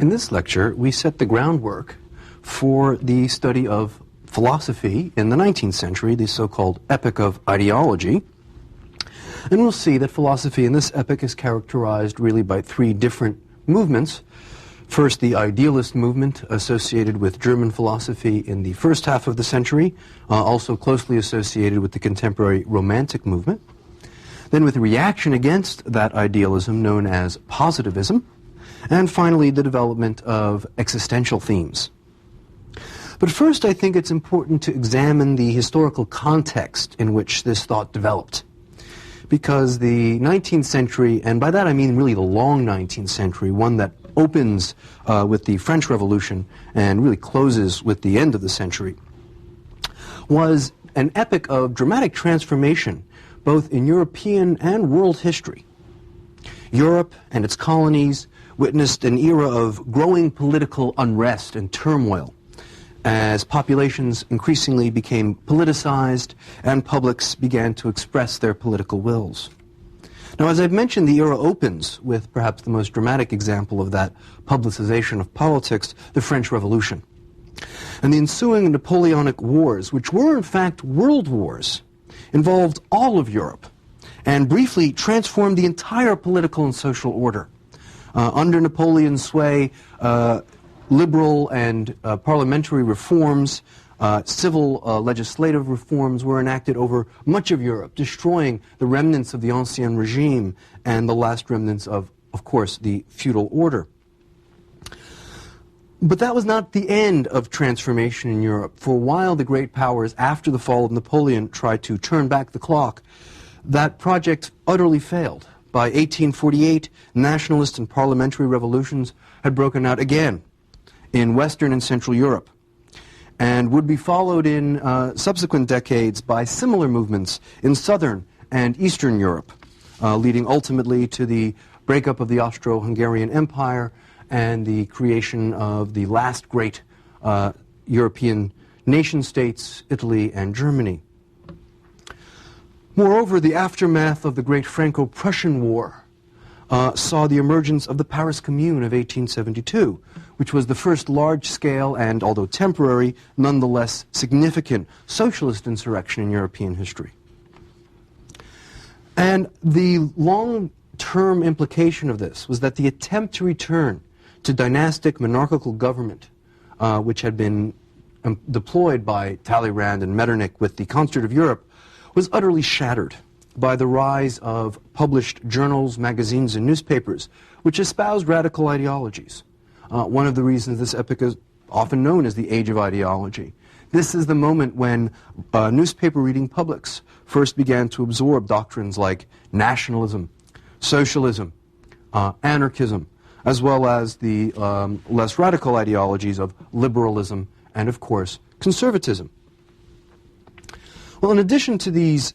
In this lecture, we set the groundwork for the study of philosophy in the 19th century, the so-called epoch of ideology. And we'll see that philosophy in this epoch is characterized really by three different movements. First, the idealist movement associated with German philosophy in the first half of the century, also closely associated with the contemporary Romantic movement. Then with reaction against that idealism known as positivism. And finally, the development of existential themes. But first, I think it's important to examine the historical context in which this thought developed. Because the 19th century, and by that I mean really the long 19th century, one that opens with the French Revolution and really closes with the end of the century, was an epoch of dramatic transformation, both in European and world history. Europe and its colonies witnessed an era of growing political unrest and turmoil as populations increasingly became politicized and publics began to express their political wills. Now, as I've mentioned, the era opens with perhaps the most dramatic example of that publicization of politics, the French Revolution. And the ensuing Napoleonic Wars, which were in fact world wars, involved all of Europe and briefly transformed the entire political and social order. Under Napoleon's sway, liberal and parliamentary reforms, civil legislative reforms were enacted over much of Europe, destroying the remnants of the Ancien regime and the last remnants of course, the feudal order. But that was not the end of transformation in Europe. For a while, the great powers, after the fall of Napoleon, tried to turn back the clock. That project utterly failed. By 1848, nationalist and parliamentary revolutions had broken out again in Western and Central Europe, and would be followed in subsequent decades by similar movements in Southern and Eastern Europe, leading ultimately to the breakup of the Austro-Hungarian Empire and the creation of the last great European nation-states, Italy and Germany. Moreover, the aftermath of the Great Franco-Prussian War saw the emergence of the Paris Commune of 1872, which was the first large-scale and, although temporary, nonetheless significant socialist insurrection in European history. And the long-term implication of this was that the attempt to return to dynastic monarchical government, which had been deployed by Talleyrand and Metternich with the Concert of Europe, was utterly shattered by the rise of published journals, magazines, and newspapers, which espoused radical ideologies. One of the reasons this epoch is often known as the Age of Ideology. This is the moment when newspaper-reading publics first began to absorb doctrines like nationalism, socialism, anarchism, as well as the less radical ideologies of liberalism and, of course, conservatism. Well, in addition to these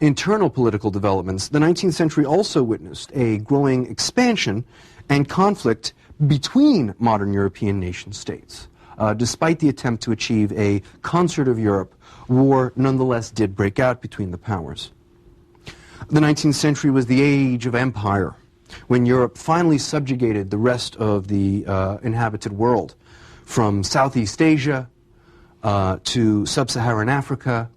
internal political developments, the 19th century also witnessed a growing expansion and conflict between modern European nation-states. Despite the attempt to achieve a concert of Europe, war nonetheless did break out between the powers. The 19th century was the age of empire, when Europe finally subjugated the rest of the inhabited world, from Southeast Asia to Sub-Saharan Africa,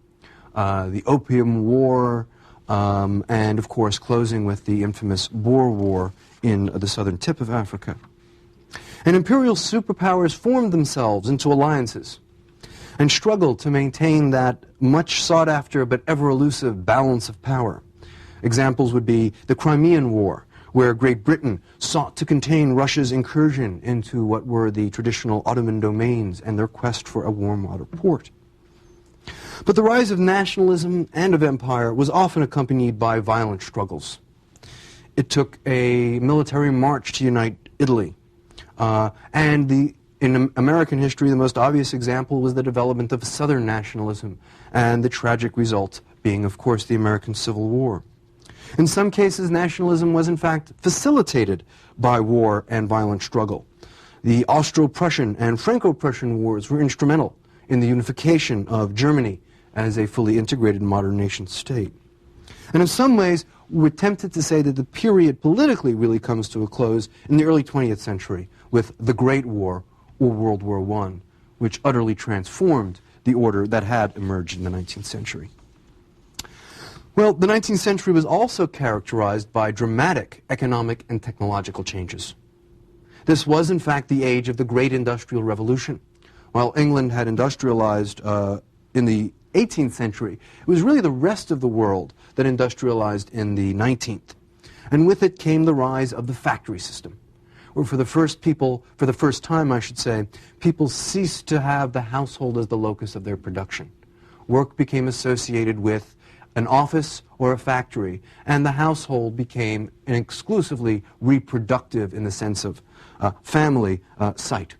the Opium War, and of course closing with the infamous Boer War in the southern tip of Africa. And imperial superpowers formed themselves into alliances and struggled to maintain that much sought after but ever elusive balance of power. Examples would be the Crimean War, where Great Britain sought to contain Russia's incursion into what were the traditional Ottoman domains and their quest for a warm water port. But the rise of nationalism and of empire was often accompanied by violent struggles. It took a military march to unite Italy. In American history, the most obvious example was the development of Southern nationalism, and the tragic result being, of course, the American Civil War. In some cases, nationalism was in fact facilitated by war and violent struggle. The Austro-Prussian and Franco-Prussian wars were instrumental in the unification of Germany as a fully integrated modern nation state. And in some ways, we're tempted to say that the period politically really comes to a close in the early 20th century with the Great War, or World War I, which utterly transformed the order that had emerged in the 19th century. Well, the 19th century was also characterized by dramatic economic and technological changes. This was, in fact, the age of the Great Industrial Revolution. While England had industrialized in the 18th century, it was really the rest of the world that industrialized in the 19th. And with it came the rise of the factory system, where for the first time, I should say, people ceased to have the household as the locus of their production. Work became associated with an office or a factory, and the household became an exclusively reproductive, in the sense of family, site.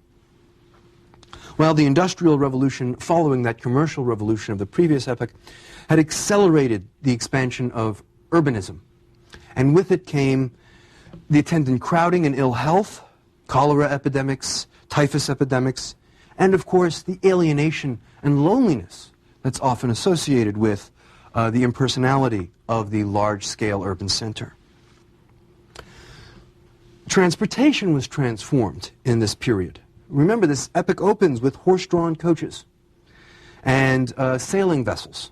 While the Industrial Revolution, following that commercial revolution of the previous epoch, had accelerated the expansion of urbanism. And with it came the attendant crowding and ill health, cholera epidemics, typhus epidemics, and of course the alienation and loneliness that's often associated with the impersonality of the large-scale urban center. Transportation was transformed in this period. Remember, this epoch opens with horse-drawn coaches and sailing vessels.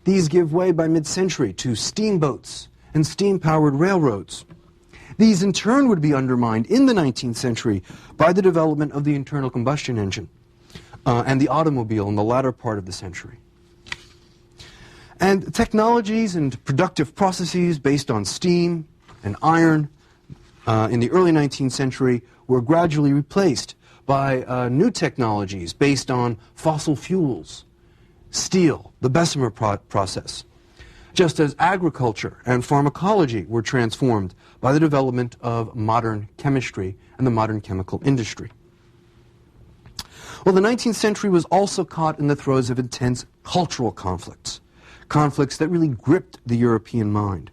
These give way by mid-century to steamboats and steam-powered railroads. These in turn would be undermined in the 19th century by the development of the internal combustion engine and the automobile in the latter part of the century. And technologies and productive processes based on steam and iron in the early 19th century were gradually replaced by new technologies based on fossil fuels, steel, the Bessemer process, just as agriculture and pharmacology were transformed by the development of modern chemistry and the modern chemical industry. Well, the 19th century was also caught in the throes of intense cultural conflicts, conflicts that really gripped the European mind.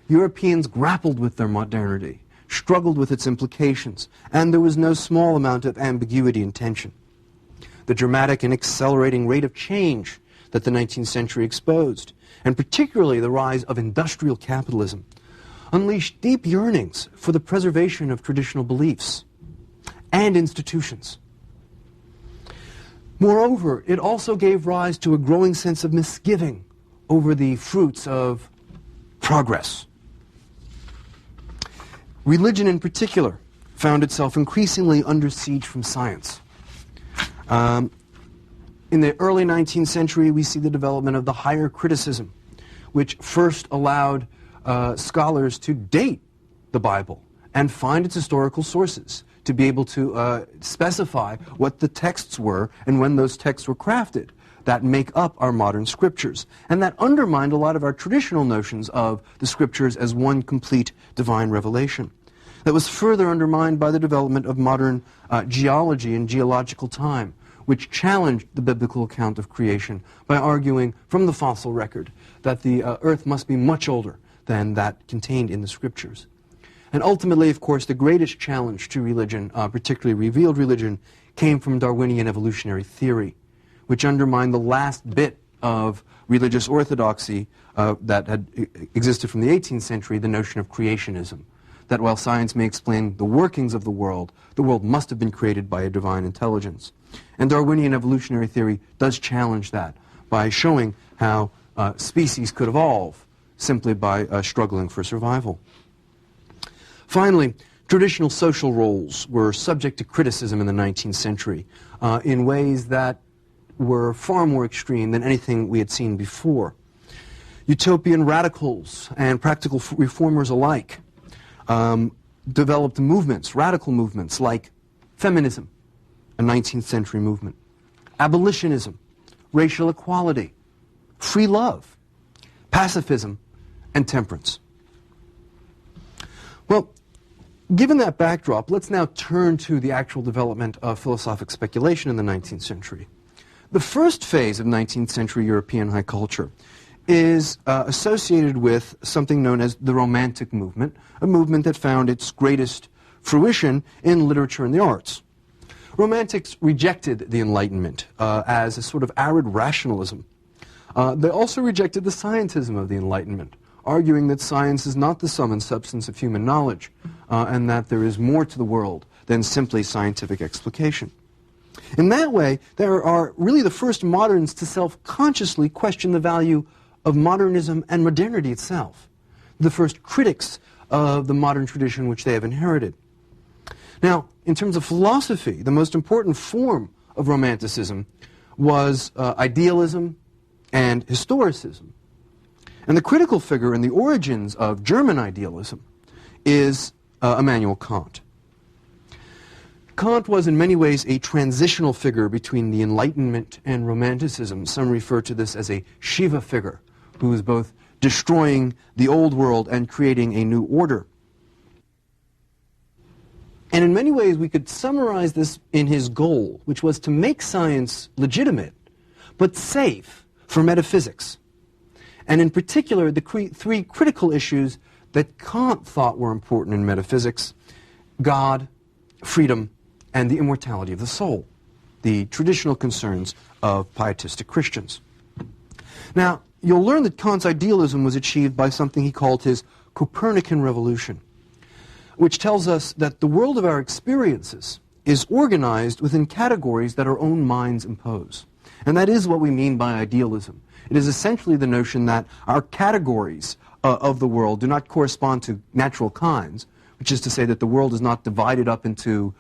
Europeans grappled with their modernity, struggled with its implications, and there was no small amount of ambiguity and tension. The dramatic and accelerating rate of change that the 19th century exposed, and particularly the rise of industrial capitalism, unleashed deep yearnings for the preservation of traditional beliefs and institutions. Moreover, it also gave rise to a growing sense of misgiving over the fruits of progress. Religion in particular found itself increasingly under siege from science. In the early 19th century, we see the development of the higher criticism, which first allowed scholars to date the Bible and find its historical sources, to be able to specify what the texts were and when those texts were crafted that make up our modern scriptures. And that undermined a lot of our traditional notions of the scriptures as one complete divine revelation. That was further undermined by the development of modern geology and geological time, which challenged the biblical account of creation by arguing from the fossil record that the earth must be much older than that contained in the scriptures. And ultimately, of course, the greatest challenge to religion, particularly revealed religion, came from Darwinian evolutionary theory, which undermined the last bit of religious orthodoxy that had existed from the 18th century, the notion of creationism, that while science may explain the workings of the world must have been created by a divine intelligence. And Darwinian evolutionary theory does challenge that by showing how species could evolve simply by struggling for survival. Finally, traditional social roles were subject to criticism in the 19th century in ways that were far more extreme than anything we had seen before. Utopian radicals and practical reformers alike developed movements, radical movements like feminism, a 19th century movement, abolitionism, racial equality, free love, pacifism, and temperance. Well, given that backdrop, let's now turn to the actual development of philosophic speculation in the 19th century. The first phase of 19th century European high culture is associated with something known as the Romantic movement, a movement that found its greatest fruition in literature and the arts. Romantics rejected the Enlightenment as a sort of arid rationalism. They also rejected the scientism of the Enlightenment, arguing that science is not the sum and substance of human knowledge, and that there is more to the world than simply scientific explication. In that way, there are really the first moderns to self-consciously question the value of modernism and modernity itself, the first critics of the modern tradition which they have inherited. Now, in terms of philosophy, the most important form of Romanticism was idealism and historicism. And the critical figure in the origins of German idealism is Immanuel Kant. Kant was in many ways a transitional figure between the Enlightenment and Romanticism. Some refer to this as a Shiva figure, who is both destroying the old world and creating a new order. And in many ways we could summarize this in his goal, which was to make science legitimate, but safe for metaphysics. And in particular, the three critical issues that Kant thought were important in metaphysics: God, freedom, and the immortality of the soul, the traditional concerns of pietistic Christians. Now, you'll learn that Kant's idealism was achieved by something he called his Copernican revolution, which tells us that the world of our experiences is organized within categories that our own minds impose. And that is what we mean by idealism. It is essentially the notion that our categories of the world do not correspond to natural kinds, which is to say that the world is not divided up into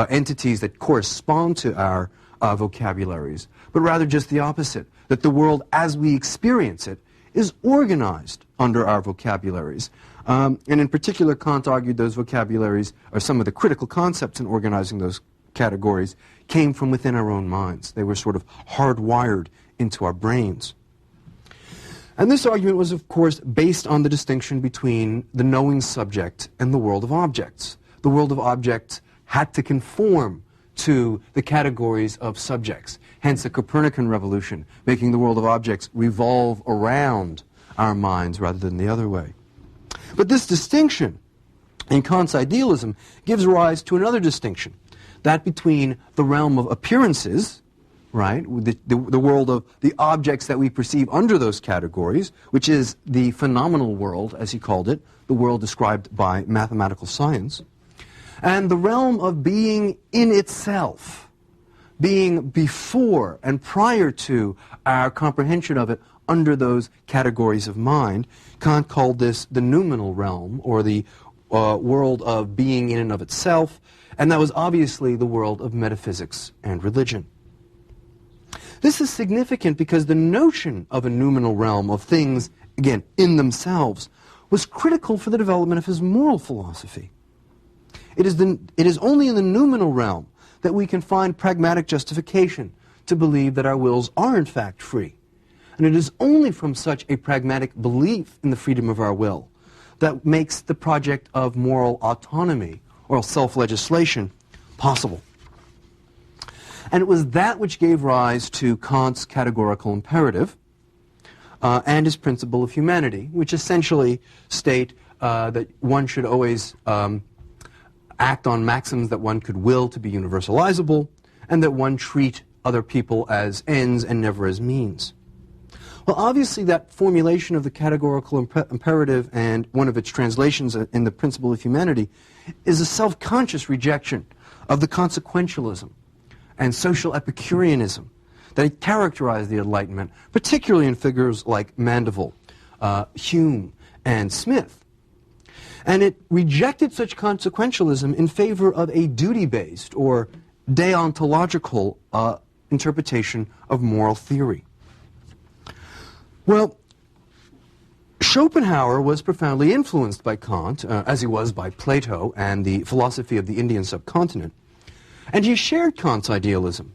entities that correspond to our vocabularies, but rather just the opposite, that the world as we experience it is organized under our vocabularies. And in particular, Kant argued those vocabularies, or some of the critical concepts in organizing those categories, came from within our own minds. They were sort of hardwired into our brains. And this argument was, of course, based on the distinction between the knowing subject and the world of objects. The world of objects had to conform to the categories of subjects. Hence the Copernican revolution, making the world of objects revolve around our minds rather than the other way. But this distinction in Kant's idealism gives rise to another distinction, that between the realm of appearances, right, the world of the objects that we perceive under those categories, which is the phenomenal world, as he called it, the world described by mathematical science, and the realm of being in itself, being before and prior to our comprehension of it under those categories of mind. Kant called this the noumenal realm, or the world of being in and of itself, and that was obviously the world of metaphysics and religion. This is significant because the notion of a noumenal realm of things, again, in themselves, was critical for the development of his moral philosophy. It is only in the noumenal realm that we can find pragmatic justification to believe that our wills are in fact free. And it is only from such a pragmatic belief in the freedom of our will that makes the project of moral autonomy or self-legislation possible. And it was that which gave rise to Kant's categorical imperative and his principle of humanity, which essentially state that one should always act on maxims that one could will to be universalizable, and that one treat other people as ends and never as means. Well, obviously that formulation of the categorical imperative and one of its translations in the principle of humanity is a self-conscious rejection of the consequentialism and social Epicureanism that characterized the Enlightenment, particularly in figures like Mandeville, Hume, and Smith. And it rejected such consequentialism in favor of a duty-based or deontological interpretation of moral theory. Well, Schopenhauer was profoundly influenced by Kant, as he was by Plato and the philosophy of the Indian subcontinent, and he shared Kant's idealism.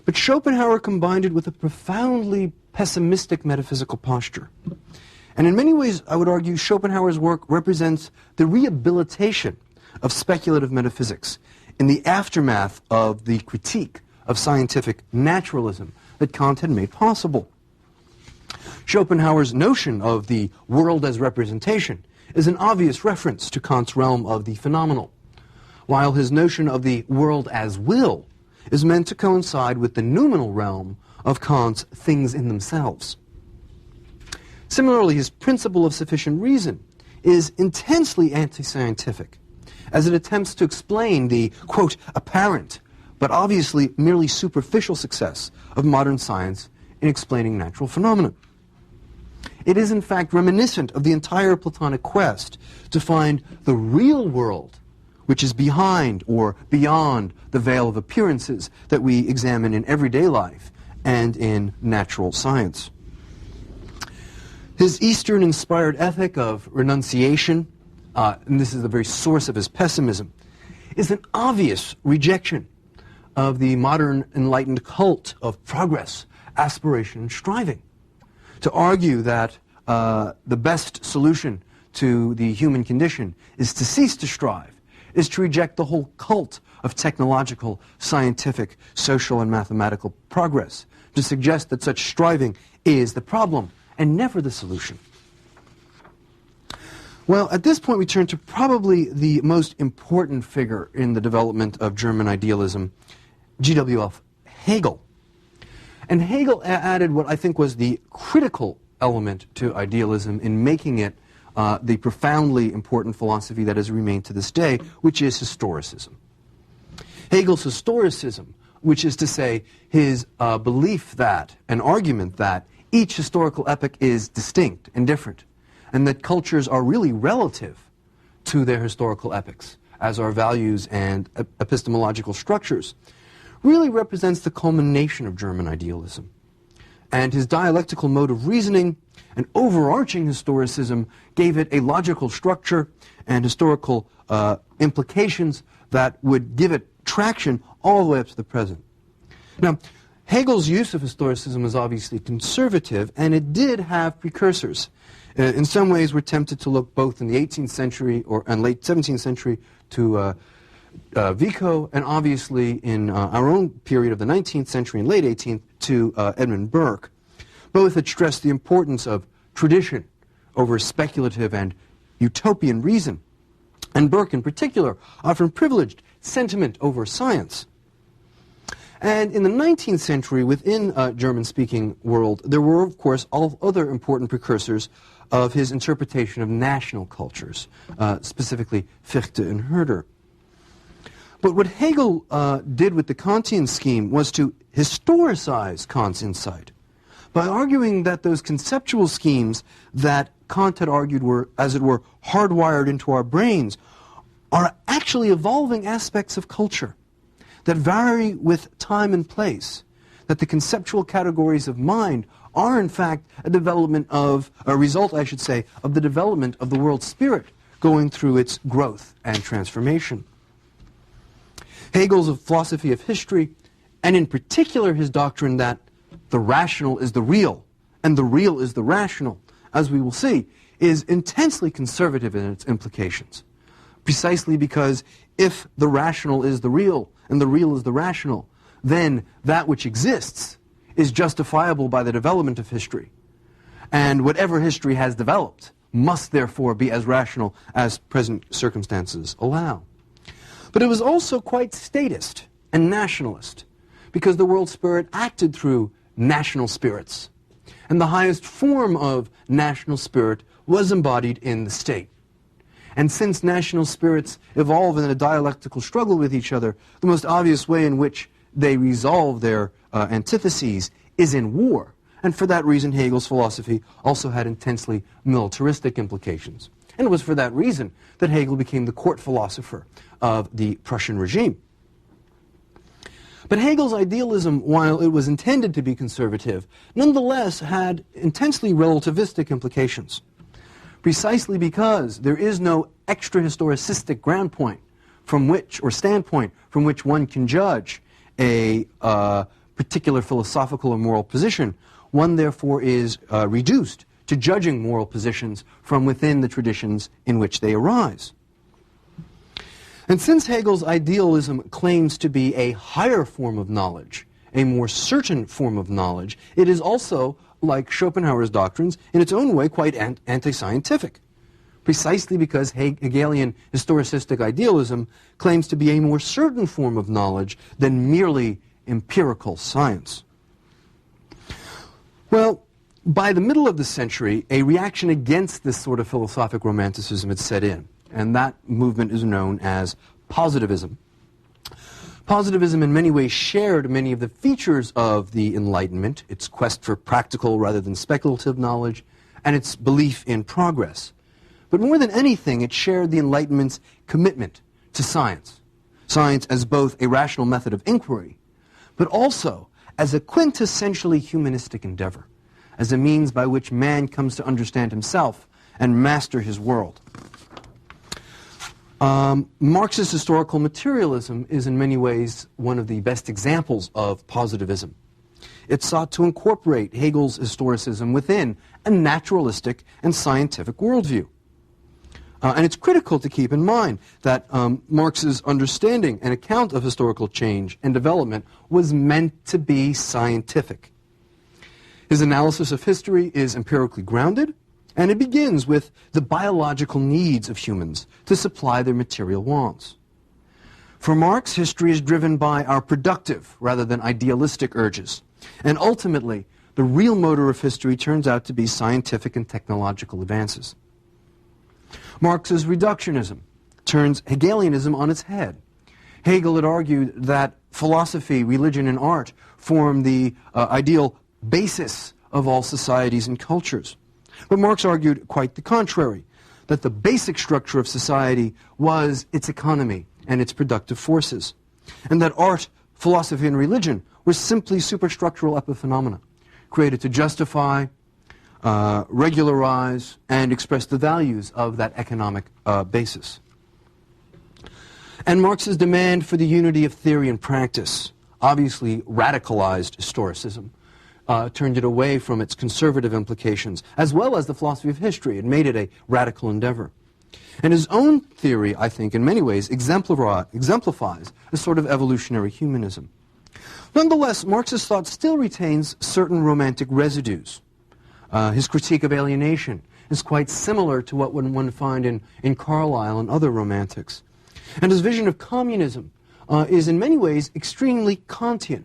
But Schopenhauer combined it with a profoundly pessimistic metaphysical posture. And in many ways, I would argue, Schopenhauer's work represents the rehabilitation of speculative metaphysics in the aftermath of the critique of scientific naturalism that Kant had made possible. Schopenhauer's notion of the world as representation is an obvious reference to Kant's realm of the phenomenal, while his notion of the world as will is meant to coincide with the noumenal realm of Kant's things in themselves. Similarly, his principle of sufficient reason is intensely anti-scientific, as it attempts to explain the, quote, apparent, but obviously merely superficial success of modern science in explaining natural phenomena. It is in fact reminiscent of the entire Platonic quest to find the real world, which is behind or beyond the veil of appearances that we examine in everyday life and in natural science. His Eastern-inspired ethic of renunciation, and this is the very source of his pessimism, is an obvious rejection of the modern enlightened cult of progress, aspiration, and striving. To argue that the best solution to the human condition is to cease to strive, is to reject the whole cult of technological, scientific, social, and mathematical progress, to suggest that such striving is the problem and never the solution. Well, at this point we turn to probably the most important figure in the development of German idealism, G.W.F. Hegel. And Hegel added what I think was the critical element to idealism in making it the profoundly important philosophy that has remained to this day, which is historicism. Hegel's historicism, which is to say his belief that, an argument that, each historical epoch is distinct and different, and that cultures are really relative to their historical epochs, as are values and epistemological structures, really represents the culmination of German idealism. And his dialectical mode of reasoning and overarching historicism gave it a logical structure and historical implications that would give it traction all the way up to the present. Now, Hegel's use of historicism was obviously conservative, and it did have precursors. In some ways, we're tempted to look both in the 18th century and late 17th century to Vico, and obviously in our own period of the 19th century and late 18th to Edmund Burke. Both had stressed the importance of tradition over speculative and utopian reason, and Burke in particular often privileged sentiment over science. And in the 19th century, within a German-speaking world, there were, of course, all other important precursors of his interpretation of national cultures, specifically Fichte and Herder. But what Hegel did with the Kantian scheme was to historicize Kant's insight by arguing that those conceptual schemes that Kant had argued were, as it were, hardwired into our brains, are actually evolving aspects of culture that vary with time and place, that the conceptual categories of mind are in fact a result, I should say, of the development of the world spirit going through its growth and transformation. Hegel's philosophy of history, and in particular his doctrine that the rational is the real and the real is the rational, as we will see, is intensely conservative in its implications, precisely because if the rational is the real and the real is the rational, then that which exists is justifiable by the development of history. And whatever history has developed must therefore be as rational as present circumstances allow. But it was also quite statist and nationalist, because the world spirit acted through national spirits. And the highest form of national spirit was embodied in the state. And since national spirits evolve in a dialectical struggle with each other, the most obvious way in which they resolve their antitheses is in war. And for that reason, Hegel's philosophy also had intensely militaristic implications. And it was for that reason that Hegel became the court philosopher of the Prussian regime. But Hegel's idealism, while it was intended to be conservative, nonetheless had intensely relativistic implications. Precisely because there is no extra-historicistic ground point from which, or standpoint from which one can judge a particular philosophical or moral position, one therefore is reduced to judging moral positions from within the traditions in which they arise. And since Hegel's idealism claims to be a higher form of knowledge, a more certain form of knowledge, it is also, like Schopenhauer's doctrines, in its own way quite anti-scientific, precisely because Hegelian historicistic idealism claims to be a more certain form of knowledge than merely empirical science. Well, By the middle of the century, a reaction against this sort of philosophic romanticism had set in, and that movement is known as positivism. Positivism in many ways shared many of the features of the Enlightenment, its quest for practical rather than speculative knowledge, and its belief in progress. But more than anything, it shared the Enlightenment's commitment to science. Science as both a rational method of inquiry, but also as a quintessentially humanistic endeavor, as a means by which man comes to understand himself and master his world. Marxist historical materialism is in many ways one of the best examples of positivism. It sought to incorporate Hegel's historicism within a naturalistic and scientific worldview. And it's critical to keep in mind that Marx's understanding and account of historical change and development was meant to be scientific. His analysis of history is empirically grounded, and it begins with the biological needs of humans to supply their material wants. For Marx, history is driven by our productive rather than idealistic urges, and ultimately, the real motor of history turns out to be scientific and technological advances. Marx's reductionism turns Hegelianism on its head. Hegel had argued that philosophy, religion, and art form the ideal basis of all societies and cultures. But Marx argued quite the contrary, that the basic structure of society was its economy and its productive forces, and that art, philosophy, and religion were simply superstructural epiphenomena, created to justify, regularize, and express the values of that economic basis. And Marx's demand for the unity of theory and practice obviously radicalized historicism, turned it away from its conservative implications, as well as the philosophy of history. It made it a radical endeavor. And his own theory, I think, in many ways exemplifies a sort of evolutionary humanism. Nonetheless, Marxist thought still retains certain romantic residues. His critique of alienation is quite similar to what one find in Carlyle and other romantics. And his vision of communism is in many ways extremely Kantian.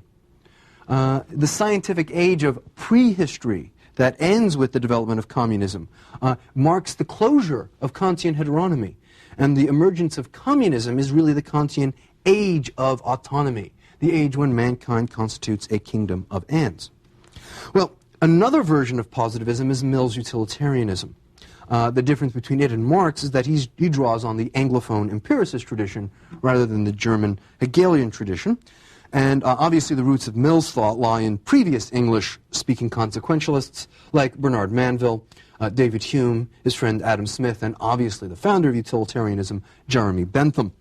The scientific age of prehistory that ends with the development of communism marks the closure of Kantian heteronomy. And the emergence of communism is really the Kantian age of autonomy, the age when mankind constitutes a kingdom of ends. Well, another version of positivism is Mill's utilitarianism. The difference between it and Marx is that he draws on the Anglophone empiricist tradition rather than the German Hegelian tradition. And obviously the roots of Mill's thought lie in previous English-speaking consequentialists like Bernard Manville, David Hume, his friend Adam Smith, and obviously the founder of utilitarianism, Jeremy Bentham.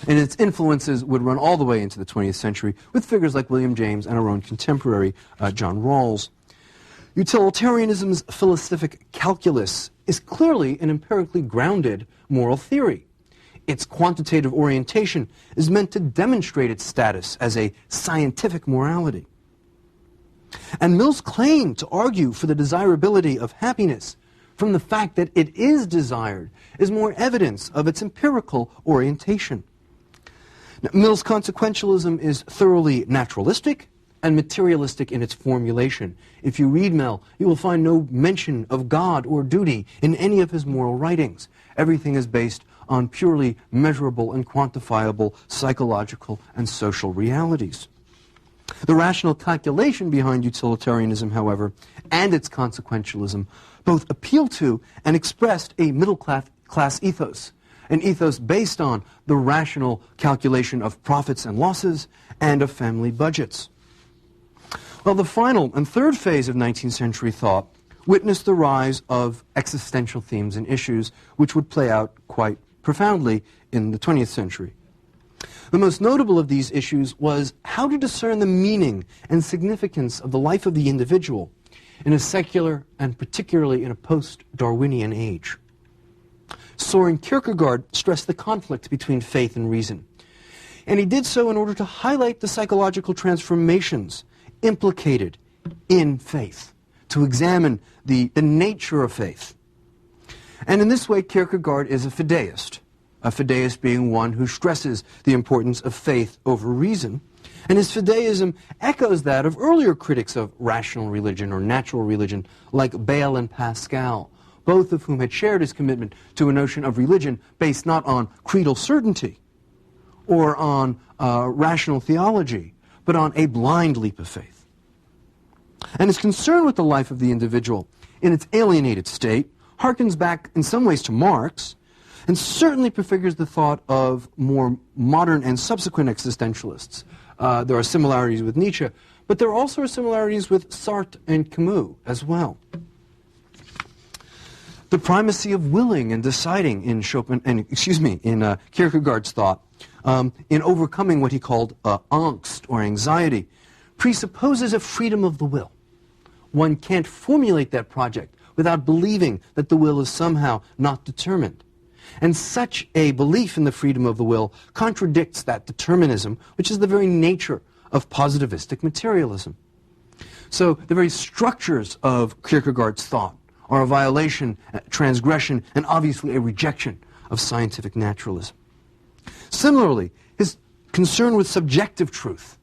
And its influences would run all the way into the 20th century with figures like William James and our own contemporary, John Rawls. Utilitarianism's philosophic calculus is clearly an empirically grounded moral theory. Its quantitative orientation is meant to demonstrate its status as a scientific morality. And Mill's claim to argue for the desirability of happiness from the fact that it is desired is more evidence of its empirical orientation. Now, Mill's consequentialism is thoroughly naturalistic and materialistic in its formulation. If you read Mill, you will find no mention of God or duty in any of his moral writings. Everything is based on purely measurable and quantifiable psychological and social realities. The rational calculation behind utilitarianism, however, and its consequentialism both appeal to and expressed a middle-class ethos, an ethos based on the rational calculation of profits and losses and of family budgets. Well, the final and third phase of 19th century thought witnessed the rise of existential themes and issues which would play out quite profoundly in the 20th century. The most notable of these issues was how to discern the meaning and significance of the life of the individual in a secular and particularly in a post-Darwinian age. Soren Kierkegaard stressed the conflict between faith and reason, and he did so in order to highlight the psychological transformations implicated in faith, to examine the nature of faith. And in this way, Kierkegaard is a fideist being one who stresses the importance of faith over reason, And his fideism echoes that of earlier critics of rational religion or natural religion, like Bayle and Pascal, both of whom had shared his commitment to a notion of religion based not on creedal certainty or on rational theology, but on a blind leap of faith. And his concern with the life of the individual in its alienated state harkens back in some ways to Marx, and certainly prefigures the thought of more modern and subsequent existentialists. There are similarities with Nietzsche, but there also are similarities with Sartre and Camus as well. The primacy of willing and deciding in in Kierkegaard's thought, in overcoming what he called angst or anxiety, presupposes a freedom of the will. One can't formulate that project without believing that the will is somehow not determined. And such a belief in the freedom of the will contradicts that determinism, which is the very nature of positivistic materialism. So the very structures of Kierkegaard's thought are a violation, a transgression, and obviously a rejection of scientific naturalism. Similarly, his concern with subjective truth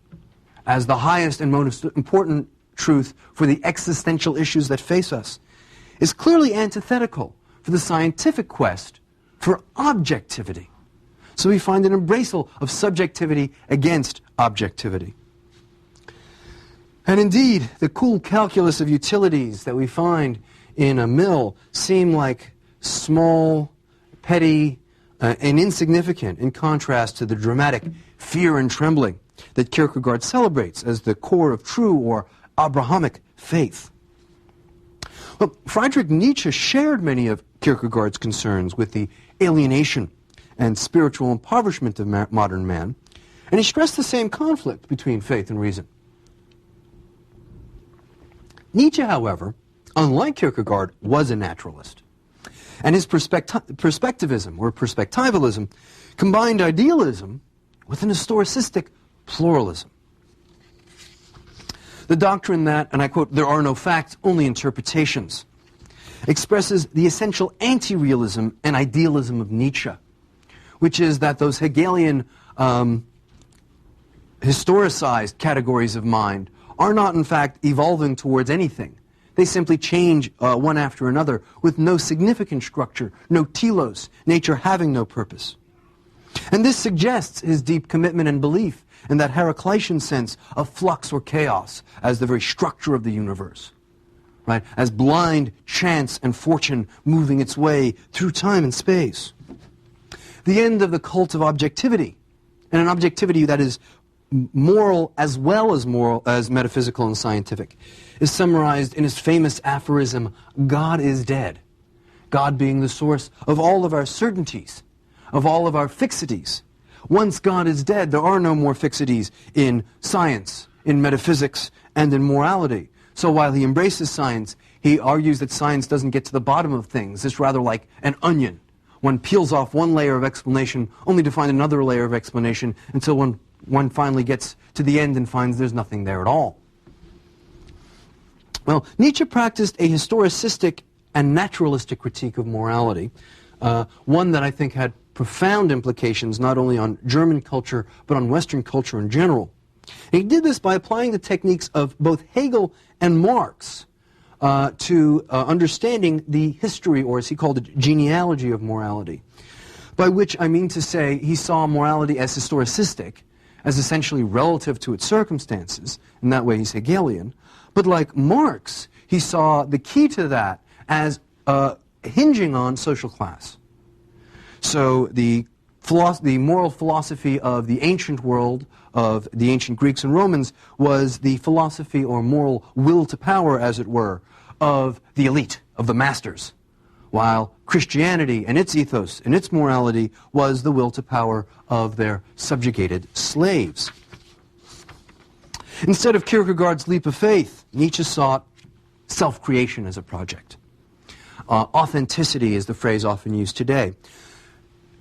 as the highest and most important truth for the existential issues that face us is clearly antithetical for the scientific quest for objectivity. So we find an embraceal of subjectivity against objectivity. And indeed, the cool calculus of utilities that we find in a mill seem like small, petty, and insignificant in contrast to the dramatic fear and trembling that Kierkegaard celebrates as the core of true or Abrahamic faith. Well, Friedrich Nietzsche shared many of Kierkegaard's concerns with the alienation and spiritual impoverishment of modern man, and he stressed the same conflict between faith and reason. Nietzsche, however, unlike Kierkegaard, was a naturalist, and his perspectivism, or perspectivalism, combined idealism with an historicistic pluralism. The doctrine that, and I quote, "there are no facts, only interpretations," expresses the essential anti-realism and idealism of Nietzsche, which is that those Hegelian historicized categories of mind are not, in fact, evolving towards anything. They simply change one after another with no significant structure, no telos, nature having no purpose. And this suggests his deep commitment and belief in that Heraclitean sense of flux or chaos as the very structure of the universe, right? As blind chance and fortune moving its way through time and space. The end of the cult of objectivity, and an objectivity that is moral as well as metaphysical and scientific, is summarized in his famous aphorism, "God is dead." God being the source of all of our certainties, of all of our fixities. Once God is dead, there are no more fixities in science, in metaphysics, and in morality. So while he embraces science, he argues that science doesn't get to the bottom of things. It's rather like an onion. One peels off one layer of explanation only to find another layer of explanation until one finally gets to the end and finds there's nothing there at all. Well, Nietzsche practiced a historicistic and naturalistic critique of morality, one that I think had profound implications not only on German culture, but on Western culture in general. And he did this by applying the techniques of both Hegel and Marx to understanding the history, or as he called it, genealogy of morality. By which I mean to say he saw morality as historicistic, as essentially relative to its circumstances. In that way he's Hegelian. But like Marx, he saw the key to that as hinging on social class. So the moral philosophy of the ancient world, of the ancient Greeks and Romans, was the philosophy or moral will to power, as it were, of the elite, of the masters. While Christianity and its ethos and its morality was the will to power of their subjugated slaves. Instead of Kierkegaard's leap of faith, Nietzsche sought self-creation as a project. Authenticity is the phrase often used today.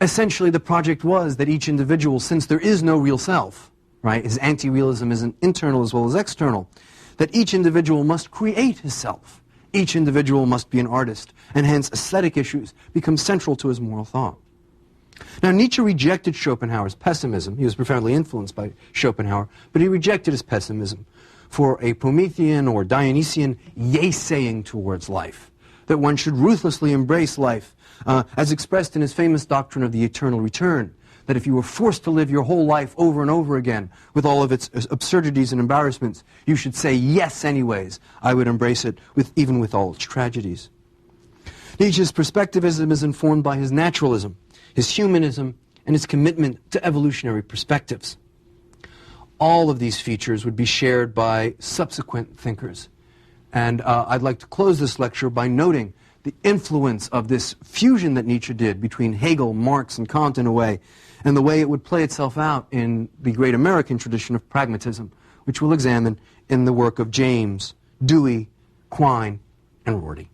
Essentially, the project was that each individual, since there is no real self, right, his anti-realism is internal as well as external, that each individual must create his self. Each individual must be an artist, and hence aesthetic issues become central to his moral thought. Now, Nietzsche rejected Schopenhauer's pessimism. He was profoundly influenced by Schopenhauer, but he rejected his pessimism for a Promethean or Dionysian yea-saying towards life, that one should ruthlessly embrace life, as expressed in his famous doctrine of the eternal return, that if you were forced to live your whole life over and over again with all of its absurdities and embarrassments, you should say yes anyways. I would embrace it even with all its tragedies. Nietzsche's perspectivism is informed by his naturalism, his humanism, and his commitment to evolutionary perspectives. All of these features would be shared by subsequent thinkers. And I'd like to close this lecture by noting the influence of this fusion that Nietzsche did between Hegel, Marx, and Kant in a way, and the way it would play itself out in the great American tradition of pragmatism, which we'll examine in the work of James, Dewey, Quine, and Rorty.